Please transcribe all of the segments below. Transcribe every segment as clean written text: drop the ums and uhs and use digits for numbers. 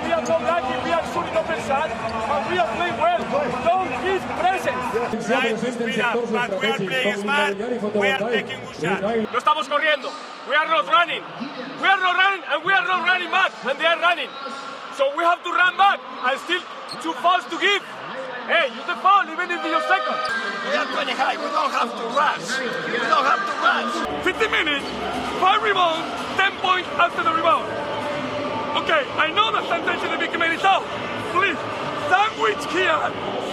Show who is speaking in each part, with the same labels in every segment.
Speaker 1: we are not lucky, we are shooting no pensar, but we are playing well. Don't give presence.
Speaker 2: Trying to speed up, but we are playing smart. We are taking good shots.
Speaker 1: No estamos corriendo. We are not running. We are not running, and we are not running back, and they are running. So we have to run back, and still 2 fouls to give. Hey, use the foul, even if it's second.
Speaker 2: We are 20 high. We don't have to rush. We don't have to rush.
Speaker 1: 50 minutes, 5 rebounds, 10 points after the rebound. Okay, I know that sometimes the big man is out. Please, sandwich here.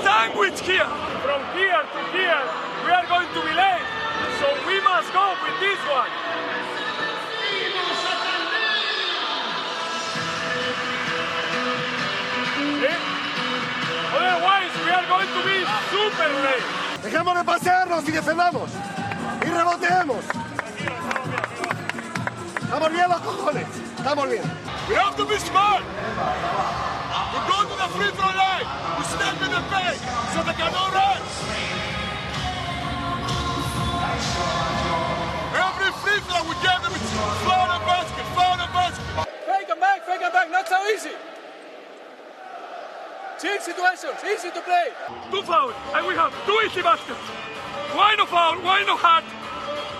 Speaker 1: Sandwich here. From here to here, we are going to be late. So we must go with this one. Otherwise, we are going to be super late.
Speaker 3: Dejemos de pasearnos y defendamos. Y reboteemos. Estamos bien los cojones. Estamos bien.
Speaker 1: We have to be smart. We go to the free throw line. We step in the paint so they cannot run. Every free throw we get them is foul and basket, foul and basket. Fake and back, not so easy. Change situations, easy to play. 2 fouls, and we have 2 easy baskets. Why no foul? Why no hard?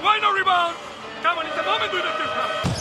Speaker 1: Why no rebound? Come on, it's the moment we do this.